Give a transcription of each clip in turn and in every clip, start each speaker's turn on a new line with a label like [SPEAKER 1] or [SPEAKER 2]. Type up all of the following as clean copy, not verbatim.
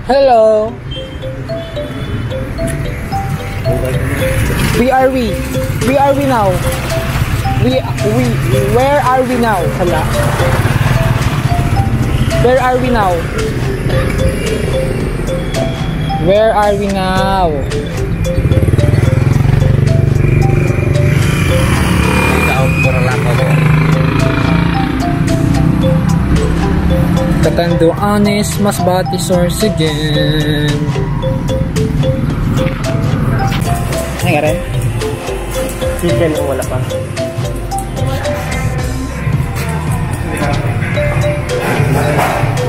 [SPEAKER 1] Hello. Where are we now? Where are we now? Hala. Where are we now? Where are we now? Katanduan is mas bati source again. Ano nga rin?
[SPEAKER 2] Chicken o wala pa?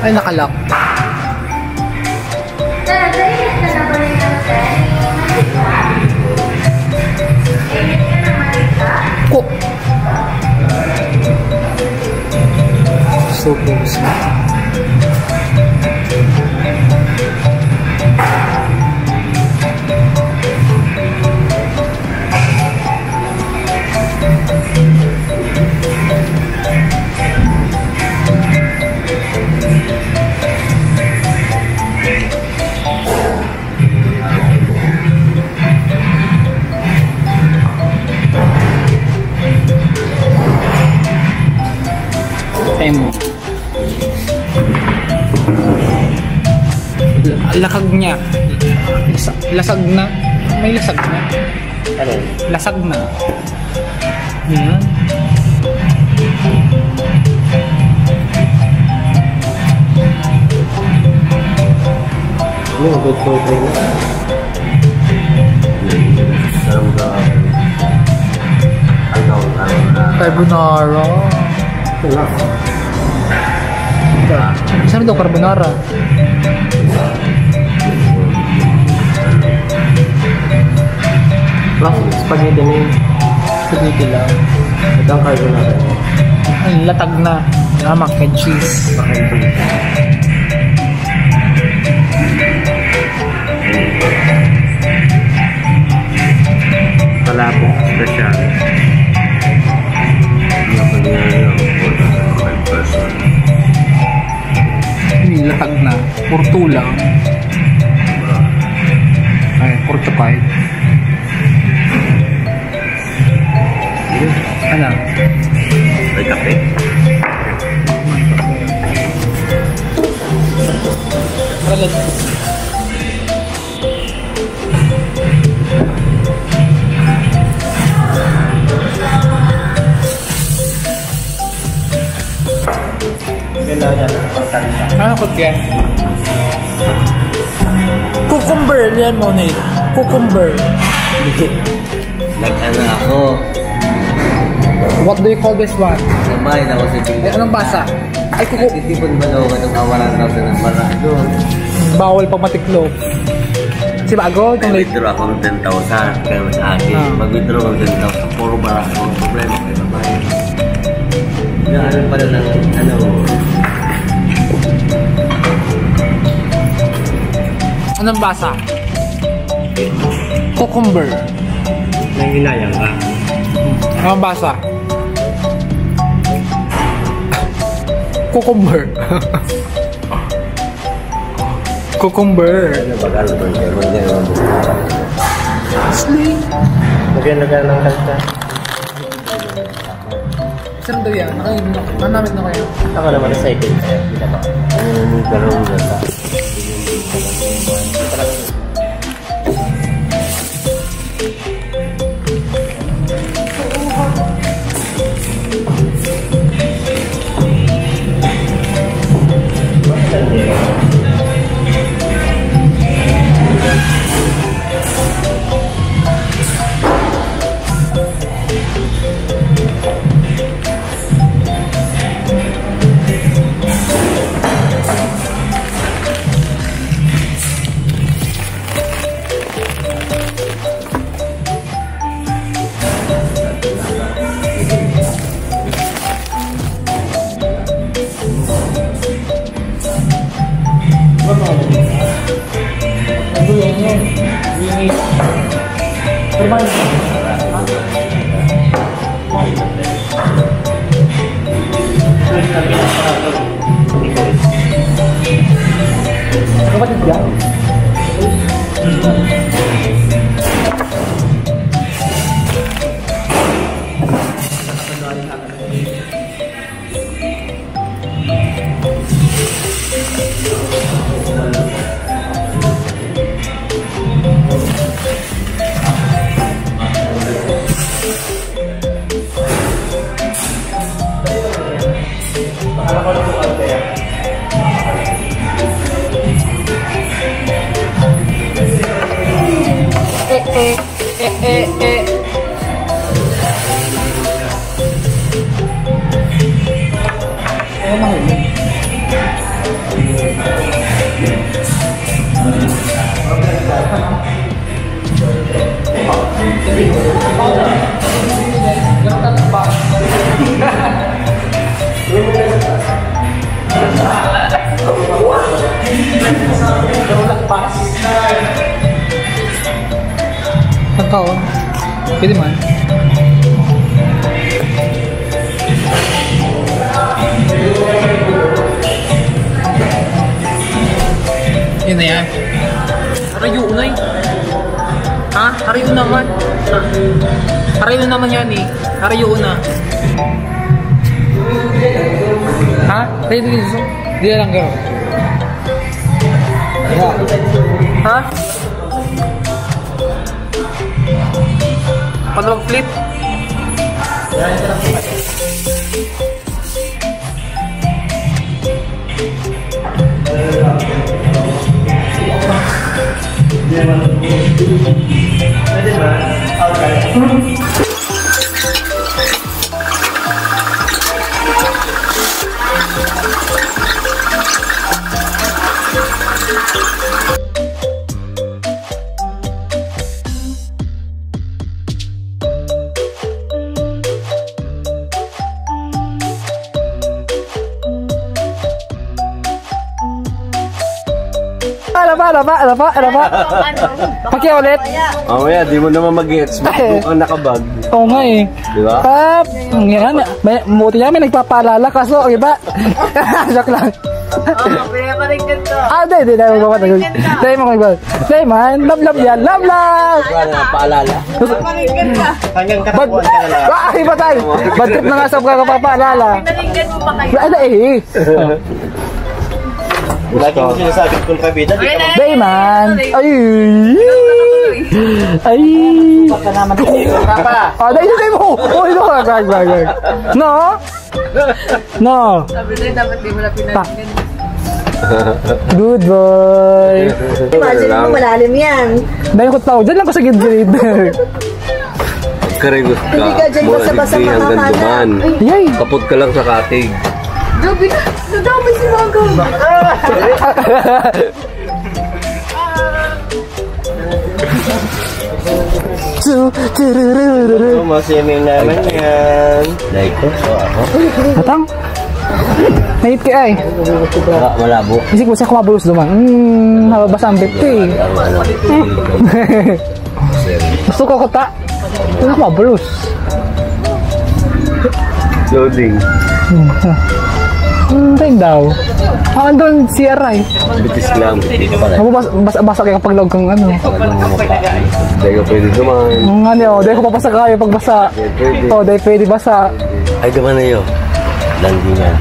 [SPEAKER 1] Ay, nakalock. Cook. So close. Lakag niya. Lasag na. May lasag na.
[SPEAKER 2] Ano?
[SPEAKER 1] Lasag na. Yan.
[SPEAKER 2] Yung good for drink. Sarang ka.
[SPEAKER 1] Carbonara.
[SPEAKER 2] Wala.
[SPEAKER 1] Saan daw carbonara?
[SPEAKER 2] Spaghetti na yun.
[SPEAKER 1] Spaghetti lang.
[SPEAKER 2] Ito ang carbonara.
[SPEAKER 1] Ay, latag na. Mac and cheese.
[SPEAKER 2] Mac and cheese. Palabok special.
[SPEAKER 1] Latag na. Purto lang. Ay, portapay. Ano?
[SPEAKER 2] May kape.
[SPEAKER 1] Ano ko kaya? Cucumber yan mo na cucumber.
[SPEAKER 2] Nag-ano ako.
[SPEAKER 1] What do you call this one?
[SPEAKER 2] Kumain ako sa tingin.
[SPEAKER 1] Anong basa? Ay,
[SPEAKER 2] Nagtitipon ba daw ng awalan daw ng barado?
[SPEAKER 1] bawal pag matiklop. Si Bago?
[SPEAKER 2] Mag-withdraw akong 10,000. Kaya sa akin, mag-withdraw akong 10,000. Puro barado ang problema. Kaya naman. Ano pala ng ano?
[SPEAKER 1] Anong basa? Cucumber.
[SPEAKER 2] Nanginayang ka?
[SPEAKER 1] Anong basa? Cucumber. Cucumber.
[SPEAKER 2] Ano ba gano'n doon? Kaya mag-gano'n doon.
[SPEAKER 1] Sling.
[SPEAKER 2] Lagyan ng kalta.
[SPEAKER 1] Saan daw yan? Nanamit na kayo?
[SPEAKER 2] Ako naman na cycle kaya. Kita ba? Ano yung gano'n doon ka?
[SPEAKER 1] Kapatid yan? Tao, pwede man. Yun na yan. Harayo na eh. Ha? Harayo naman. Harayo naman yan eh. Harayo na. Ha? Pwede dito. Di lang gano'n. Ha? Paano mag-flip? Pwede ba? Okay. Ano ba? Pakiya ulit.
[SPEAKER 2] Mamaya, di mo naman mag-gets. Bakit kang nakabag?
[SPEAKER 1] Oo nga eh.
[SPEAKER 2] Diba?
[SPEAKER 1] Yan. Buti niya may nagpapaalala kaso, iba. Joke lang.
[SPEAKER 3] Kaya paringgan to.
[SPEAKER 1] Hindi man. Love yan. Love!
[SPEAKER 2] Paalala.
[SPEAKER 3] Paringgan ka.
[SPEAKER 2] Hanggang katapuan ka na lang.
[SPEAKER 1] Iba tayo. Bad trip na nga sa kapapaalala.
[SPEAKER 3] Paringgan mo pa kayo.
[SPEAKER 1] Ano eh.
[SPEAKER 2] Lagi mo sinasabi kung kabida.
[SPEAKER 1] Day man. Ay.
[SPEAKER 3] Baka naman
[SPEAKER 1] Day mo. No.
[SPEAKER 3] Sabi na dapat di mo na pinaringgan.
[SPEAKER 1] Good boy.
[SPEAKER 3] Imagine mo malalim yan.
[SPEAKER 1] Dahil ko tao, dyan lang ko sa gilid.
[SPEAKER 2] Karegot ka.
[SPEAKER 3] Hindi ka dyan basta-basta
[SPEAKER 2] duman.
[SPEAKER 1] Yay.
[SPEAKER 2] Kapot ka lang sa katig.
[SPEAKER 3] Gabi na. Nadamay si Magaw.
[SPEAKER 2] Masimin naman yan. Like ko? Ako?
[SPEAKER 1] Matang? Nahit ka ay.
[SPEAKER 2] Malabo.
[SPEAKER 1] Isip mo siya kumabulos duman. Nababasa ang bet eh. Gusto ko kota. Wala kumabulos.
[SPEAKER 2] Loading.
[SPEAKER 1] Tayo daw. Andun si Aray.
[SPEAKER 2] Bitis lang.
[SPEAKER 1] Basa kayo kapag log kang ano.
[SPEAKER 2] Dahil ka pwede duman.
[SPEAKER 1] Dahil ko papasa kayo pag basa. Dahil pwede basa.
[SPEAKER 2] Ay, duman na yun. Landi nga.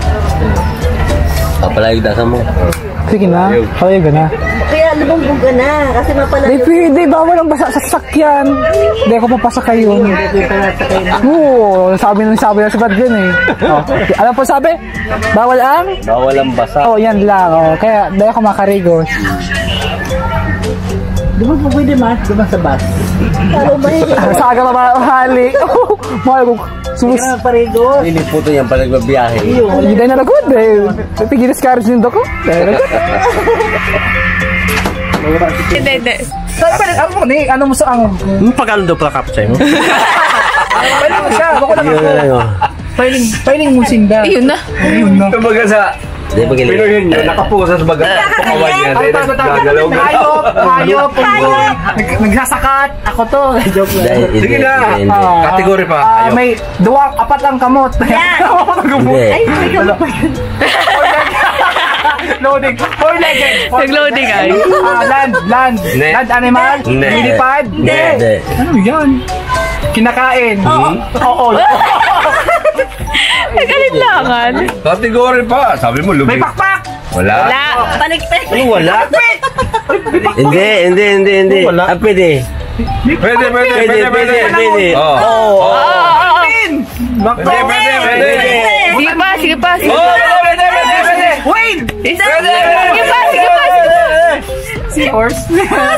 [SPEAKER 2] Papalayog dasa mo.
[SPEAKER 1] Sige na. Palayog ka na.
[SPEAKER 3] Kaya lubumbog ka na. Kasi mapalayo.
[SPEAKER 1] Pwede. Bawal ang basa sa sasakyan. Dahil ko papasa kayo. Oo. Sabi na si Brad yun eh. Alam po sabi? Bawal ang?
[SPEAKER 2] Bawal ang basa.
[SPEAKER 1] Yan lang. Kaya dahil ako makarigos.
[SPEAKER 3] Di ba pwede mas? Di ba sa bus? Ano ba yun?
[SPEAKER 1] Sa aga mahali. Mahal ko.
[SPEAKER 3] Hindi na parigos.
[SPEAKER 2] Hindi po ito yan pala nagbabiyahe.
[SPEAKER 1] Hindi na nalagod eh. Pag-discourage nindo ko.
[SPEAKER 3] Hindi.
[SPEAKER 1] Ano mo sa ang...
[SPEAKER 2] Pagkano daw pala kapsay mo?
[SPEAKER 1] Pwede mo siya. Bako lang ako. Pailing mo sinda.
[SPEAKER 3] Ayun na.
[SPEAKER 2] Kumbaga sa... Pinuhin nyo, nakapusa sa baga. Pakawan niya. Gagalaw ka.
[SPEAKER 1] Hayop. Nagsasakat. Ako to. Joke lang.
[SPEAKER 2] Sige na. Kategory pa.
[SPEAKER 1] May 4 ang kamot.
[SPEAKER 3] Yan.
[SPEAKER 2] Hindi.
[SPEAKER 3] Ay, may kamot pa yun.
[SPEAKER 1] Loading. Four-legged.
[SPEAKER 4] Nag-loading ay.
[SPEAKER 1] Land. Land animal.
[SPEAKER 2] Hindi.
[SPEAKER 1] Lilipad.
[SPEAKER 2] Hindi.
[SPEAKER 1] Ano yan? Kinakain. Oo.
[SPEAKER 4] Nag-alinlangan.
[SPEAKER 5] Category pa. Sabi mo,
[SPEAKER 1] May
[SPEAKER 5] lubi.
[SPEAKER 1] pakpak.
[SPEAKER 5] Wala.
[SPEAKER 4] Wala.
[SPEAKER 3] Palikpik.
[SPEAKER 2] Ano wala? Hindi.
[SPEAKER 5] Wala.
[SPEAKER 2] Ah, pwede.
[SPEAKER 5] Pwede.
[SPEAKER 2] Oo.
[SPEAKER 5] Oo. Pwede.
[SPEAKER 4] Sige pa.
[SPEAKER 5] Pwede.
[SPEAKER 1] Wait!
[SPEAKER 4] Sige pa.
[SPEAKER 1] Seahorse.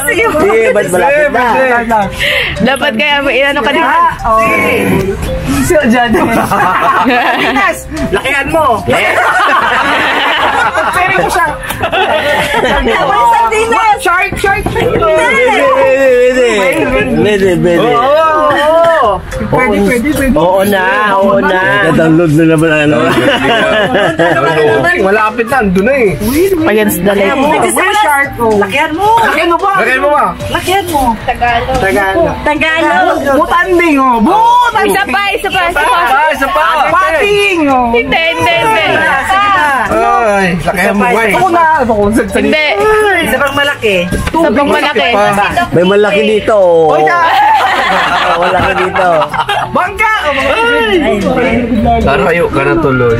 [SPEAKER 2] Sige, ba't malapit na?
[SPEAKER 4] Dapat kaya ano ka din.
[SPEAKER 1] So, dyan. Lakihan mo. Pwede mo siya. Shark.
[SPEAKER 2] Pwede.
[SPEAKER 1] Pwede.
[SPEAKER 2] Oo na. Nag-download na naman ano.
[SPEAKER 5] Malapit na. Andun na eh.
[SPEAKER 4] Against the lake.
[SPEAKER 1] Shark. Lakihan mo. Lakihan mo ba?
[SPEAKER 5] Lagay mo ba?
[SPEAKER 3] Lakihan mo. Tagalog.
[SPEAKER 1] Butanding.
[SPEAKER 4] Isa pa.
[SPEAKER 5] Isa pa.
[SPEAKER 1] Pating.
[SPEAKER 4] Hindi.
[SPEAKER 5] Ay, lakihan mo ba eh.
[SPEAKER 1] Ako na.
[SPEAKER 4] Hindi.
[SPEAKER 3] Sabang malaki.
[SPEAKER 4] Sabang malaki.
[SPEAKER 2] May malaki dito. Malaki dito.
[SPEAKER 1] Bangka.
[SPEAKER 5] Larayo ka na tuloy.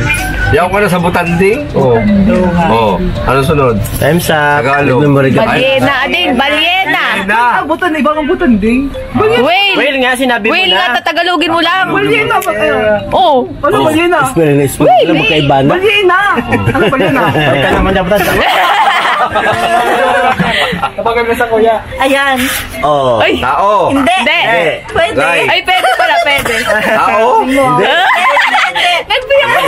[SPEAKER 5] Yaw ka na sa butanding? Oo. Ano sunod?
[SPEAKER 2] Time's up.
[SPEAKER 5] Tagalog.
[SPEAKER 4] Balyena din. Balyena.
[SPEAKER 1] Ibang ang butanding.
[SPEAKER 4] Whale.
[SPEAKER 2] Whale nga, sinabi mo
[SPEAKER 4] Whale
[SPEAKER 2] na.
[SPEAKER 4] nga, tatagalogin mo lang.
[SPEAKER 1] Balyena.
[SPEAKER 4] Oo.
[SPEAKER 1] Ano balyena?
[SPEAKER 2] Spell na magkaiba na.
[SPEAKER 1] Balyena. Ano balyena?
[SPEAKER 2] Ka naman dapat.
[SPEAKER 1] Kapag kami sa kuya.
[SPEAKER 3] Ayan.
[SPEAKER 2] Oo.
[SPEAKER 4] Ay.
[SPEAKER 5] Tao.
[SPEAKER 3] Hindi.
[SPEAKER 4] Hindi.
[SPEAKER 3] Pwede.
[SPEAKER 5] Guy.
[SPEAKER 4] Ay, pwede pala, pwede.
[SPEAKER 5] Tao. Hindi.
[SPEAKER 4] Nagbiyak ko.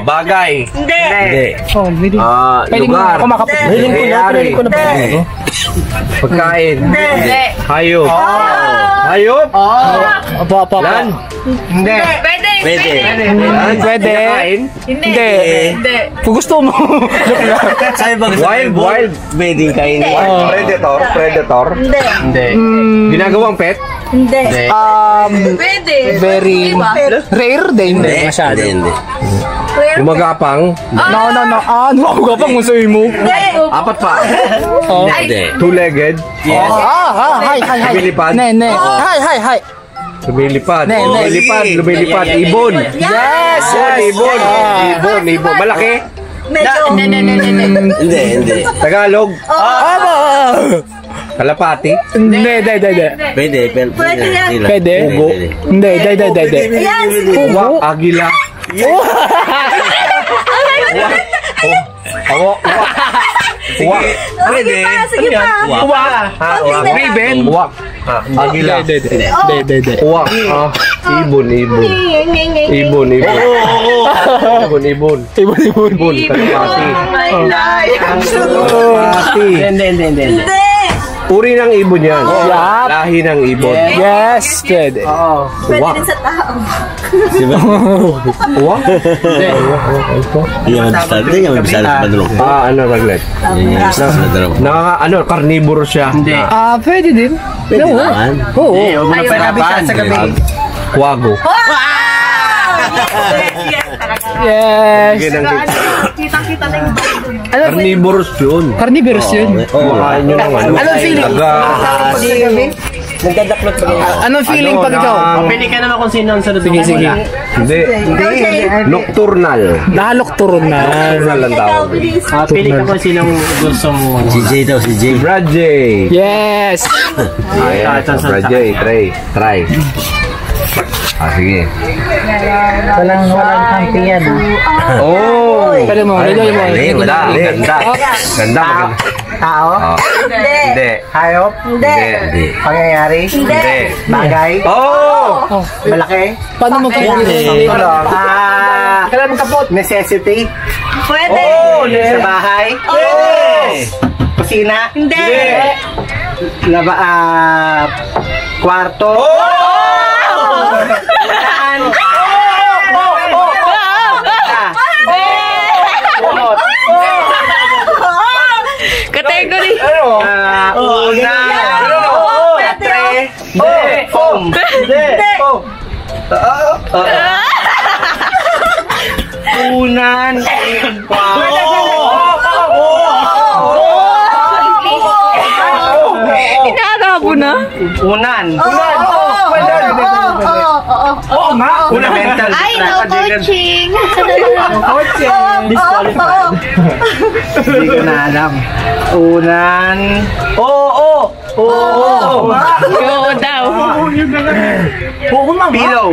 [SPEAKER 5] Bagay.
[SPEAKER 3] Hindi.
[SPEAKER 2] Hindi.
[SPEAKER 1] Oh, hindi.
[SPEAKER 5] Lugar.
[SPEAKER 2] Hiling ko na ba?
[SPEAKER 5] Pagkain.
[SPEAKER 3] Hindi.
[SPEAKER 5] Hayop. Hayop.
[SPEAKER 1] Apa.
[SPEAKER 5] Land.
[SPEAKER 1] Hindi.
[SPEAKER 4] Pwede.
[SPEAKER 2] Pwede.
[SPEAKER 1] Pwede.
[SPEAKER 5] Kinakain.
[SPEAKER 4] Hindi. Hindi.
[SPEAKER 1] Kung gusto mo.
[SPEAKER 2] Sabi ba gusto
[SPEAKER 5] Wild.
[SPEAKER 2] Pwedeng kainin.
[SPEAKER 5] Predator.
[SPEAKER 3] Hindi.
[SPEAKER 5] Hindi. Ginagawang pet.
[SPEAKER 3] Hindi.
[SPEAKER 4] Pwede.
[SPEAKER 1] Very rare din. Hindi masyado.
[SPEAKER 2] Hindi.
[SPEAKER 5] Gumagapang.
[SPEAKER 1] No. Ano ka pang usayin mo?
[SPEAKER 5] Apat pa.
[SPEAKER 2] Hindi.
[SPEAKER 5] Two-legged.
[SPEAKER 2] Yes.
[SPEAKER 1] Hi.
[SPEAKER 5] Lumilipad.
[SPEAKER 1] Ne. Hi.
[SPEAKER 5] Lumilipad.
[SPEAKER 1] Ne.
[SPEAKER 5] Lumilipad. Ibon.
[SPEAKER 1] Yes.
[SPEAKER 5] Ibon. Malaki.
[SPEAKER 3] Medyo.
[SPEAKER 2] Hindi.
[SPEAKER 5] Tagalog.
[SPEAKER 1] Aba.
[SPEAKER 5] Kalapati.
[SPEAKER 1] Hindi.
[SPEAKER 2] Pwede.
[SPEAKER 3] Pwede yan.
[SPEAKER 1] Pwede?
[SPEAKER 2] Ugo.
[SPEAKER 1] Hindi.
[SPEAKER 3] Ayan. Sige.
[SPEAKER 5] Uwak. Agila. Uwak.
[SPEAKER 3] Sige pa. Sige pa.
[SPEAKER 5] Uwak.
[SPEAKER 1] Raven.
[SPEAKER 5] Uwak. Agila.
[SPEAKER 1] Hindi.
[SPEAKER 5] Uwak. Ibon. Ibon. Kalapati. Kalapati.
[SPEAKER 2] Hindi.
[SPEAKER 5] Uri ng ibon yan.
[SPEAKER 1] Yup.
[SPEAKER 5] Lahi ng ibon.
[SPEAKER 1] Yes, pwede.
[SPEAKER 3] Pwede din sa tao.
[SPEAKER 5] Uwak?
[SPEAKER 2] Yung mabisali sa padulong.
[SPEAKER 5] Raglet. Carnivore siya. Hindi.
[SPEAKER 1] Pwede din.
[SPEAKER 2] Pwede naman.
[SPEAKER 1] Oo.
[SPEAKER 2] Sa gabi.
[SPEAKER 5] Kwago.
[SPEAKER 1] Yes.
[SPEAKER 3] Kitang-kita na yung bago.
[SPEAKER 5] Carnivorous yun.
[SPEAKER 1] Carnivorous yun.
[SPEAKER 5] Kumakain nyo ng ano.
[SPEAKER 1] Anong feeling?
[SPEAKER 2] Nagdadaklot pa rin.
[SPEAKER 1] Anong feeling pag ikaw?
[SPEAKER 2] Pili ka naman kung sino ang sunod.
[SPEAKER 1] Sige.
[SPEAKER 5] Hindi. Nocturnal.
[SPEAKER 1] Nalokturo na.
[SPEAKER 5] Nocturnal ang tawag.
[SPEAKER 2] Pili ka kung sino ang gusto mo. Si Jay daw, si Jay.
[SPEAKER 5] Brad J.
[SPEAKER 1] Yes.
[SPEAKER 5] Ayan. Brad J. Try. Sige.
[SPEAKER 3] Walang kampi yan.
[SPEAKER 5] Oh!
[SPEAKER 1] Pwede mo.
[SPEAKER 5] Ganda.
[SPEAKER 3] Tao?
[SPEAKER 5] Hindi.
[SPEAKER 3] Hayop?
[SPEAKER 5] Hindi.
[SPEAKER 3] Pangyayari?
[SPEAKER 5] Hindi.
[SPEAKER 3] Bagay?
[SPEAKER 5] Oh!
[SPEAKER 3] Malaki?
[SPEAKER 1] Paano mo kayo?
[SPEAKER 3] Kailan magkapot? Necessity?
[SPEAKER 4] Pwede.
[SPEAKER 3] Sa bahay? Kusina?
[SPEAKER 4] Hindi.
[SPEAKER 3] Kwarto?
[SPEAKER 4] Category.
[SPEAKER 3] Una? Patre? Foam? Unan? Kwarto?
[SPEAKER 2] Unan.
[SPEAKER 1] Oo nga.
[SPEAKER 2] Fundamental.
[SPEAKER 4] Ay, no coaching.
[SPEAKER 3] Disqualified.
[SPEAKER 2] Hindi ko na alam. Unan. Oo daw. Pillow.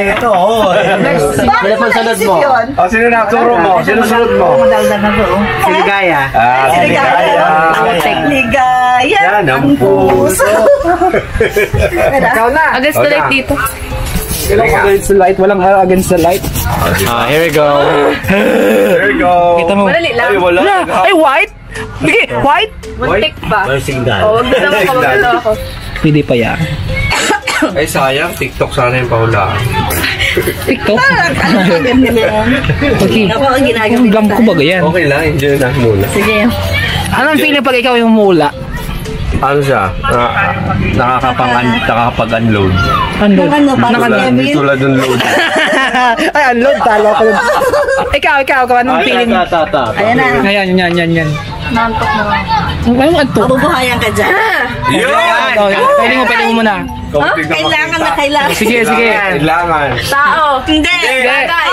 [SPEAKER 2] Ito,
[SPEAKER 3] Bakit mo naisip yun?
[SPEAKER 5] Sino na? Turo mo. Sino sunod mo?
[SPEAKER 2] Siligaya.
[SPEAKER 3] Ligaya
[SPEAKER 5] Yan ang puso.
[SPEAKER 1] Ikaw na.
[SPEAKER 4] Against the light dito.
[SPEAKER 1] Against the light. Walang against the light.
[SPEAKER 2] Here we go.
[SPEAKER 5] There you go.
[SPEAKER 1] Kita mo.
[SPEAKER 4] Madali lang.
[SPEAKER 5] Ay, wala.
[SPEAKER 1] Ay, white? Bigay, white?
[SPEAKER 4] Muntik pa.
[SPEAKER 2] Signal.
[SPEAKER 4] O, wag na lang ako, wag na lang ako.
[SPEAKER 1] Pwede pa yan.
[SPEAKER 5] Ay, sayang. TikTok sana yung pahulaan.
[SPEAKER 1] TikTok?
[SPEAKER 3] Ganyan na yan.
[SPEAKER 1] Okay.
[SPEAKER 3] Ako ang ginagamit.
[SPEAKER 1] Gam ko ba yan?
[SPEAKER 5] Okay lang. Enjoy na muna.
[SPEAKER 3] Sige.
[SPEAKER 1] Anong feeling pag ikaw yung mula?
[SPEAKER 5] Ano siya? Nakakapag-unload.
[SPEAKER 1] Unload.
[SPEAKER 3] Ano ba?
[SPEAKER 5] Hindi tulad ng load.
[SPEAKER 1] Ay, unload. Talo ko yun. Ikaw, anong feeling?
[SPEAKER 3] Ayan na.
[SPEAKER 1] Yan.
[SPEAKER 4] Nantok na lang.
[SPEAKER 1] Anong anto?
[SPEAKER 3] Mabubuhayan ka dyan.
[SPEAKER 1] Pwede mo muna.
[SPEAKER 3] Kailangan na kailangan.
[SPEAKER 1] Sige.
[SPEAKER 5] Kailangan.
[SPEAKER 4] Tao.
[SPEAKER 3] Hindi.
[SPEAKER 4] Bagay.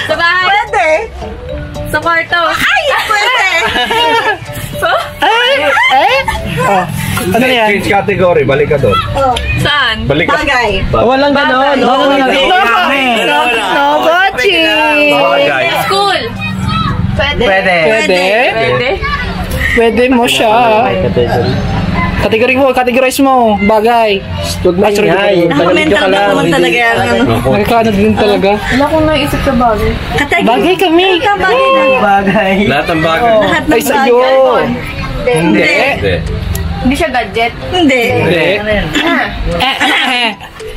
[SPEAKER 4] Sa bahay.
[SPEAKER 3] Pwede.
[SPEAKER 4] Sa kwarto.
[SPEAKER 3] Ay, pwede.
[SPEAKER 1] Ano yan?
[SPEAKER 5] Change category. Balik ka doon.
[SPEAKER 4] Saan?
[SPEAKER 5] Balik ka.
[SPEAKER 3] Bagay.
[SPEAKER 2] Walang ganon.
[SPEAKER 1] No coaching.
[SPEAKER 5] Bagay.
[SPEAKER 4] School. Pwede.
[SPEAKER 1] Pwede? Pwede mo siya. Categorize mo. Bagay.
[SPEAKER 3] Naka-mental block naman talaga yan.
[SPEAKER 1] Nagkakanod din talaga.
[SPEAKER 4] Wala akong naisip sa bagay.
[SPEAKER 1] Bagay kami.
[SPEAKER 2] Bagay.
[SPEAKER 5] Lahat ng bagay.
[SPEAKER 3] Lahat ng
[SPEAKER 1] Ay, sa'yo.
[SPEAKER 3] Hindi.
[SPEAKER 5] Hindi.
[SPEAKER 4] Hindi siya gadget.
[SPEAKER 3] Hindi.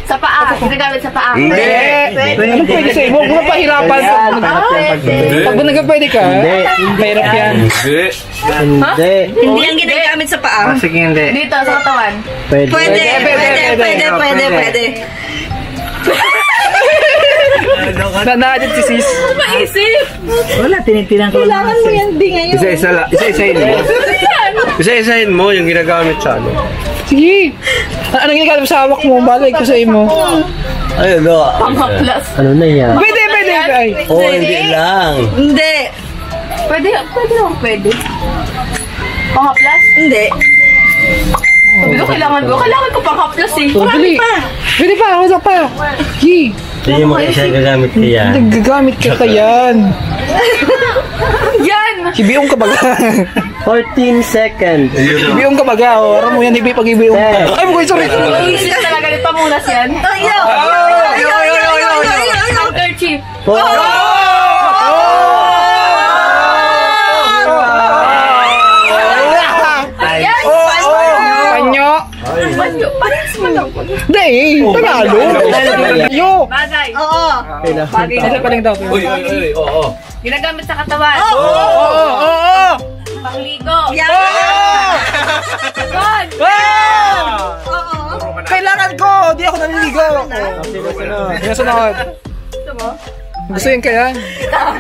[SPEAKER 4] Sa paa. Ginagamit sa paa.
[SPEAKER 5] Hindi.
[SPEAKER 1] Ano pwede sa'yo? Huwag mo pahirapan. Pag nagpapwede ka, mahirap yan.
[SPEAKER 5] Hindi.
[SPEAKER 3] Hindi ang ginagamit sa paa.
[SPEAKER 2] Sige, hindi.
[SPEAKER 4] Dito, sa katawan.
[SPEAKER 3] Pwede.
[SPEAKER 1] Nanadit si sis.
[SPEAKER 4] Maisip.
[SPEAKER 2] Wala, tinitinan ko lang.
[SPEAKER 3] Kailangan mo yan di ngayon.
[SPEAKER 5] Isa-isahin mo. Isa-isahin mo yung ginagamit sa ano.
[SPEAKER 1] Sige. Anong ginagamit sa hawak mo? Bagay ko sa imo.
[SPEAKER 2] Ayun, no.
[SPEAKER 4] Pang-haplas.
[SPEAKER 2] Ano na yan?
[SPEAKER 1] Pwede. Ay.
[SPEAKER 2] Hindi lang.
[SPEAKER 3] Hindi.
[SPEAKER 4] Pwede naman pwede. Pang-haplas?
[SPEAKER 3] Hindi.
[SPEAKER 4] Sabi ko, kailangan ko pang-haplas eh.
[SPEAKER 1] Dali. Pwede pa. Wala pa. Sige.
[SPEAKER 2] Hindi mo siya gagamit ka yan.
[SPEAKER 1] Nagagamit ka yan.
[SPEAKER 4] Yan!
[SPEAKER 1] Ibiyong ka baga.
[SPEAKER 2] 14 seconds.
[SPEAKER 1] Ibiyong ka baga. Aram mo yan, pag-ibiyong ka. Ay, sorry.
[SPEAKER 4] Maisip talaga nito pamunas yan.
[SPEAKER 3] Ayaw.
[SPEAKER 4] Handkerchief.
[SPEAKER 1] Panyo.
[SPEAKER 4] Parehas mo lang.
[SPEAKER 1] Hindi, Tagalog. Panyo.
[SPEAKER 4] Bagay.
[SPEAKER 3] Oo.
[SPEAKER 4] Bagay
[SPEAKER 1] Kasi
[SPEAKER 4] na.
[SPEAKER 1] paling daw.
[SPEAKER 5] Oo.
[SPEAKER 4] Ginagamit sa katawan.
[SPEAKER 1] Oo.
[SPEAKER 4] Pangligo.
[SPEAKER 3] Yan.
[SPEAKER 4] God!
[SPEAKER 1] Kailangan ko. Di ako naniligo. Sunod.
[SPEAKER 4] Gusto mo?
[SPEAKER 1] Gusto yun kaya?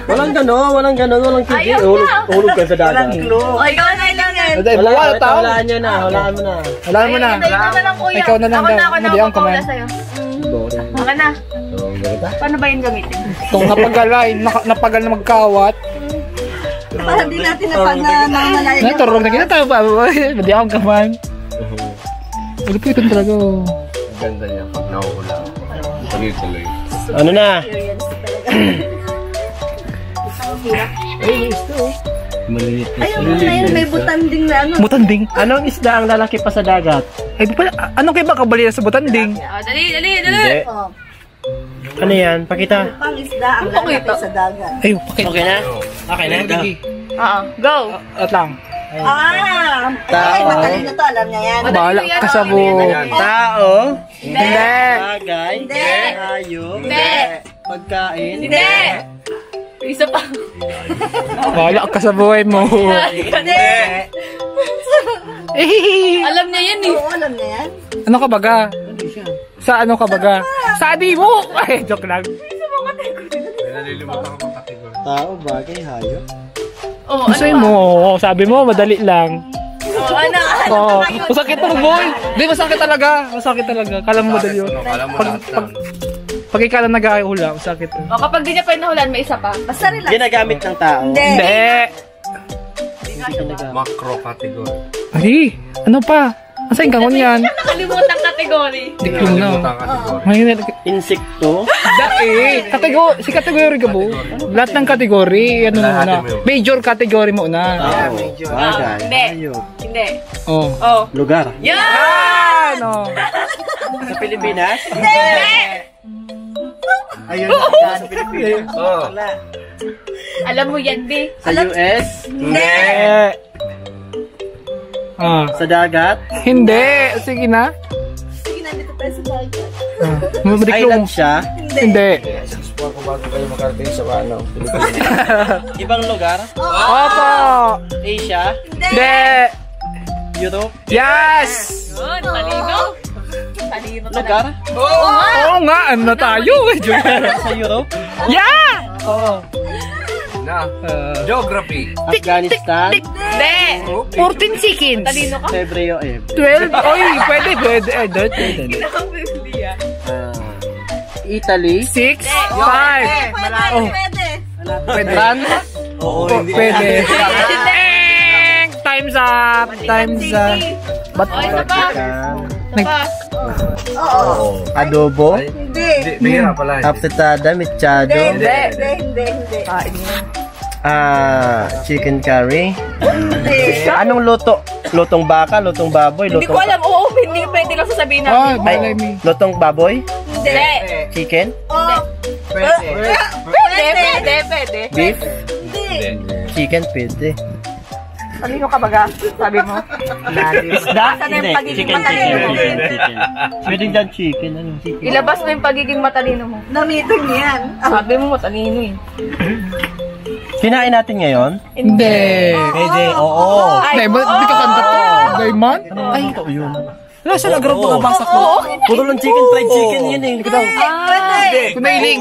[SPEAKER 2] Walang ganon.
[SPEAKER 4] Ayaw na.
[SPEAKER 2] Hulog ka sa dagat.
[SPEAKER 4] O, ikaw na kailangan.
[SPEAKER 1] Wala tao.
[SPEAKER 2] Walaan nyo na. Walaan mo na.
[SPEAKER 1] Wala mo na.
[SPEAKER 4] Ikaw na lang, kuya.
[SPEAKER 1] Ikaw na lang
[SPEAKER 4] Ako
[SPEAKER 1] daw.
[SPEAKER 4] na, ako na.
[SPEAKER 1] Madiyan ka
[SPEAKER 4] Ako
[SPEAKER 1] man.
[SPEAKER 4] na sa'yo. Ako na. Paano ba yung gamitin?
[SPEAKER 1] Itong napagal na magkawat.
[SPEAKER 3] Para di natin napag-nanalayan.
[SPEAKER 1] Naturog na kita tayo pa. Madiyan ka man. Ulipitan talaga.
[SPEAKER 5] Ganda niya pag nahuhula. Tuloy-tuloy.
[SPEAKER 2] Ano na? Maliit na
[SPEAKER 3] Ayun na yun, may butanding na ano.
[SPEAKER 1] Butanding.
[SPEAKER 2] Anong isda ang lalaki pa sa dagat?
[SPEAKER 1] Ay, di pala. Anong kaya ba kabali sa butanding?
[SPEAKER 4] Dali.
[SPEAKER 3] Oh,
[SPEAKER 2] Ano yan? Pakita.
[SPEAKER 3] pang isda ang lalaki sa dagat.
[SPEAKER 1] Ay, pakit.
[SPEAKER 2] Okay na? Okay na?
[SPEAKER 1] Sige.
[SPEAKER 4] Oo. Go!
[SPEAKER 1] At lang.
[SPEAKER 3] Ay, matalino to, alam niya yan.
[SPEAKER 1] Bahala ka sa buo.
[SPEAKER 2] Tao.
[SPEAKER 1] Hindi.
[SPEAKER 2] Bagay.
[SPEAKER 3] Hindi.
[SPEAKER 2] Hayop.
[SPEAKER 4] Hindi.
[SPEAKER 2] Pagkain.
[SPEAKER 4] Hindi! Isa pa.
[SPEAKER 1] Bahala ka sa buhay mo.
[SPEAKER 4] Hindi! Alam niya yan eh.
[SPEAKER 3] Oo, alam niya yan.
[SPEAKER 1] Ano ka baga? Sa ano ka baga? Sa adi mo! Ay, joke lang.
[SPEAKER 2] Tao, bagay, hayop.
[SPEAKER 4] Oh,
[SPEAKER 1] Gusto mo, sabi mo, madali lang.
[SPEAKER 4] Oh, ano?
[SPEAKER 1] Oo, masakit to, boy. Hindi, masakit talaga. Masakit talaga. Kala mo madali yun.
[SPEAKER 5] Kala mo lahat lang.
[SPEAKER 1] Pag ikaw lang nag-ahula, masakit to.
[SPEAKER 4] O, kapag di niya pwede nahulan, may isa pa. Basta relax.
[SPEAKER 3] Ginagamit ng tao.
[SPEAKER 1] Hindi.
[SPEAKER 5] Macro category.
[SPEAKER 1] Ay, ano pa? Asan ka yan?
[SPEAKER 4] Nakalimutan category.
[SPEAKER 1] Diklong na.
[SPEAKER 5] Limutan category.
[SPEAKER 1] Ngayon,
[SPEAKER 3] Insekto.
[SPEAKER 1] si kategory ka po. Lahat ng kategory, ano
[SPEAKER 5] Lahat
[SPEAKER 1] muna.
[SPEAKER 5] mo yun.
[SPEAKER 1] Major category mo na.
[SPEAKER 3] Bagay.
[SPEAKER 4] Hindi.
[SPEAKER 3] Ayun.
[SPEAKER 4] Hindi.
[SPEAKER 1] Oh.
[SPEAKER 4] Oh.
[SPEAKER 3] Lugar.
[SPEAKER 4] Yan!
[SPEAKER 1] Ano?
[SPEAKER 3] Sa Pilipinas?
[SPEAKER 4] Hindi!
[SPEAKER 3] Ayun na sa Pilipinas.
[SPEAKER 5] Oh.
[SPEAKER 4] Alam mo yan, B.
[SPEAKER 3] Sa US?
[SPEAKER 4] Hindi!
[SPEAKER 3] Sa dagat?
[SPEAKER 1] Hindi. Sige na.
[SPEAKER 4] Sige, nandito tayo sa bahay.
[SPEAKER 3] Island siya?
[SPEAKER 1] Hindi.
[SPEAKER 3] Ibang lugar?
[SPEAKER 1] Opo.
[SPEAKER 3] Asia?
[SPEAKER 1] Hindi.
[SPEAKER 3] Europe?
[SPEAKER 1] Yes.
[SPEAKER 4] Yun, talino. Talino talaga.
[SPEAKER 3] Lugar?
[SPEAKER 1] Oo nga, ano na tayo?
[SPEAKER 3] Sa Europe?
[SPEAKER 1] Yeah. Oo.
[SPEAKER 5] Na. Geography.
[SPEAKER 3] Afghanistan?
[SPEAKER 4] Hindi!
[SPEAKER 1] 14 seconds.
[SPEAKER 4] Talino ka?
[SPEAKER 3] Febrero eh.
[SPEAKER 1] 12. Oy, pwede. Pwede.
[SPEAKER 3] Italy?
[SPEAKER 1] 6, 5. Oh, pwede.
[SPEAKER 3] France?
[SPEAKER 1] Oo, pwede. Time's up. Time's up. Ba't
[SPEAKER 4] O, isa pa. Isa pa.
[SPEAKER 3] Adobo?
[SPEAKER 5] Hindi. Bihira pala.
[SPEAKER 3] Apretada? Mechado? Chicken curry? Anong luto? Lutong baka? Lutong baboy?
[SPEAKER 4] Hindi ko alam. Oo, hindi pwede lang sasabihin
[SPEAKER 1] Ah,
[SPEAKER 4] namin.
[SPEAKER 1] balay me.
[SPEAKER 3] Lutong baboy?
[SPEAKER 4] Hindi.
[SPEAKER 3] Chicken?
[SPEAKER 4] Pwede.
[SPEAKER 3] Beef?
[SPEAKER 5] Hindi.
[SPEAKER 3] Chicken? Pwede.
[SPEAKER 4] Talino ka baga? Sabi mo?
[SPEAKER 3] Isda?
[SPEAKER 4] Saan yung pagiging matalino mo?
[SPEAKER 3] Pwede dyan chicken. Ano? Chicken.
[SPEAKER 4] Ilabas mo yung pagiging matalino mo. Namitin yan. Sabi mo matalino eh.
[SPEAKER 3] Kinain natin ngayon?
[SPEAKER 1] Hindi.
[SPEAKER 3] Pwede, oo.
[SPEAKER 1] Hindi, hindi ka kanta to. Diamond?
[SPEAKER 3] Ay, ito yun.
[SPEAKER 1] Wala siya nagrang pagkabasa ko.
[SPEAKER 3] Puro lang chicken, fried chicken yun eh.
[SPEAKER 1] Kunailing.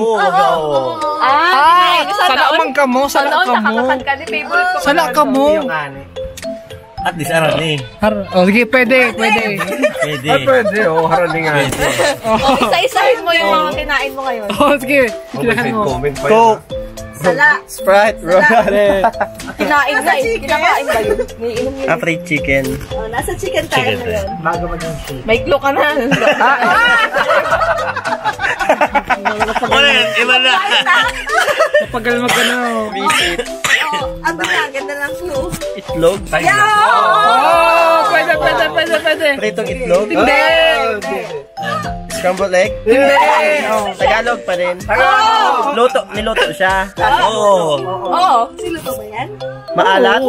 [SPEAKER 1] Salaman ka mo.
[SPEAKER 4] Sana nakakakan ka ni favorite ko.
[SPEAKER 1] Sala ka mo.
[SPEAKER 3] At least aral eh.
[SPEAKER 1] Oh, sige, pwede.
[SPEAKER 3] Pwede.
[SPEAKER 5] Pwede. Oh, haraling nga.
[SPEAKER 4] O, isa-isahin mo yung mga kinain mo ngayon.
[SPEAKER 1] Oh, sige. Kilahan mo.
[SPEAKER 5] Comment pa yun.
[SPEAKER 3] Coke.
[SPEAKER 4] Sala.
[SPEAKER 3] Sprite. Ronald.
[SPEAKER 4] Kinain na eh. Kinakain ba yun? Niinom yun.
[SPEAKER 3] Fried chicken.
[SPEAKER 4] Nasa chicken tayo ngayon. May glow ka na.
[SPEAKER 3] Wala yan, iba na.
[SPEAKER 1] Mapagal magano.
[SPEAKER 3] Visit.
[SPEAKER 4] Ang ganda ng clue.
[SPEAKER 3] Itlog.
[SPEAKER 1] Oh, pwede.
[SPEAKER 3] Pritong itlog.
[SPEAKER 1] Hindi.
[SPEAKER 3] Scrambled egg.
[SPEAKER 1] Hindi.
[SPEAKER 3] Tagalog pa rin. Luto. Niluto siya. Oo.
[SPEAKER 4] Oo. Siluto ba yan?
[SPEAKER 3] Maalat.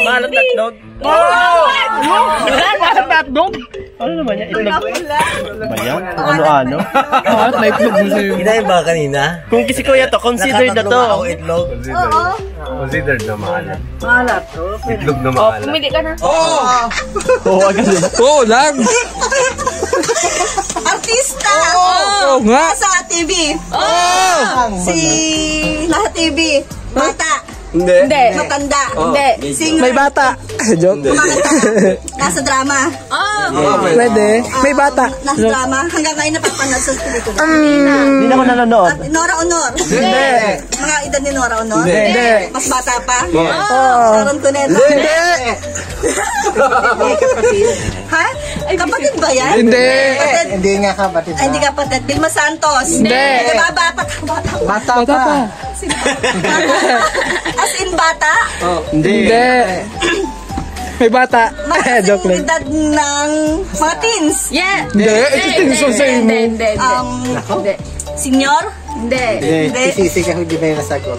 [SPEAKER 3] Maalat na itlog.
[SPEAKER 1] Parang tatdog.
[SPEAKER 3] Ano naman yan? Itlog. Ba yan? Ano-ano?
[SPEAKER 1] Na itlog mo sa'yo.
[SPEAKER 2] Kinain ba kanina?
[SPEAKER 3] Kung si Kuya to, consider na to.
[SPEAKER 2] Itlog.
[SPEAKER 5] Considered na maalat. Maalat. Itlog na
[SPEAKER 4] O,
[SPEAKER 5] maalat.
[SPEAKER 4] pumili ka na.
[SPEAKER 3] Oo, agad yun.
[SPEAKER 1] Oo lang.
[SPEAKER 6] Artista!
[SPEAKER 1] Oo nga.
[SPEAKER 6] Sa TV. Si Lahat TV. Bata.
[SPEAKER 1] Hindi.
[SPEAKER 6] Matanda.
[SPEAKER 4] Hindi.
[SPEAKER 6] Singer.
[SPEAKER 1] May bata. Joke.
[SPEAKER 6] Kumanta. Nasa drama.
[SPEAKER 1] Pwede. May bata.
[SPEAKER 6] Nasa drama. Hanggang ngayon napapanood sa pelikula.
[SPEAKER 3] Hindi na ako nanonood.
[SPEAKER 6] At Nora Honor.
[SPEAKER 1] Hindi.
[SPEAKER 6] Mga edad ni Nora Honor.
[SPEAKER 1] Hindi.
[SPEAKER 6] Mas bata pa.
[SPEAKER 1] Oo.
[SPEAKER 6] Sharon Cuneta.
[SPEAKER 1] Hindi.
[SPEAKER 6] Ha? Kapatid ba yan?
[SPEAKER 1] Hindi.
[SPEAKER 6] Kapatid?
[SPEAKER 3] Hindi nga kapatid.
[SPEAKER 6] Ay, hindi kapatid. Vilma Santos.
[SPEAKER 1] Hindi.
[SPEAKER 6] Diba, bata?
[SPEAKER 3] Bata
[SPEAKER 1] Bata pa.
[SPEAKER 6] As in bata?
[SPEAKER 1] Hindi. May bata. Joke lang.
[SPEAKER 6] Edad ng mga teens.
[SPEAKER 4] Yeah.
[SPEAKER 1] Hindi. Ito tinso sa'yo mo.
[SPEAKER 4] Hindi.
[SPEAKER 6] Senior?
[SPEAKER 4] Hindi.
[SPEAKER 6] Hindi.
[SPEAKER 3] Sisi ka hindi ba yung nasagot?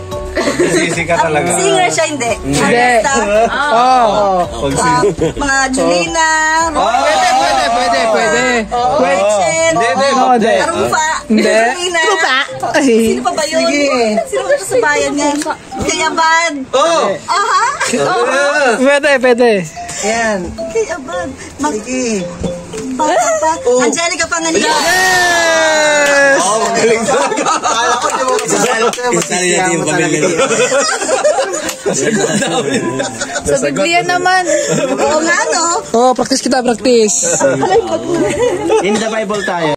[SPEAKER 5] Sisi ka talaga.
[SPEAKER 6] Singer siya, hindi.
[SPEAKER 1] Hindi.
[SPEAKER 6] Artista.
[SPEAKER 1] Oo.
[SPEAKER 6] Mga Julina,
[SPEAKER 1] Pwede.
[SPEAKER 6] Rachel,
[SPEAKER 1] Hindi.
[SPEAKER 6] Arufa,
[SPEAKER 1] Hindi.
[SPEAKER 6] Julina. Sino pa ba yun? Sino ba sa bayan niya? Kayabad. Aha.
[SPEAKER 1] Pwede.
[SPEAKER 3] Yan.
[SPEAKER 6] Kayabad. Bata pa. Angelica Panganiban.
[SPEAKER 1] Yes!
[SPEAKER 3] Kala ko di mo
[SPEAKER 2] Isali natin yung pamilya niya.
[SPEAKER 4] Sa Biblia naman.
[SPEAKER 6] Oo nga, no?
[SPEAKER 1] Oh, practice kita, practice.
[SPEAKER 3] In the Bible tayo.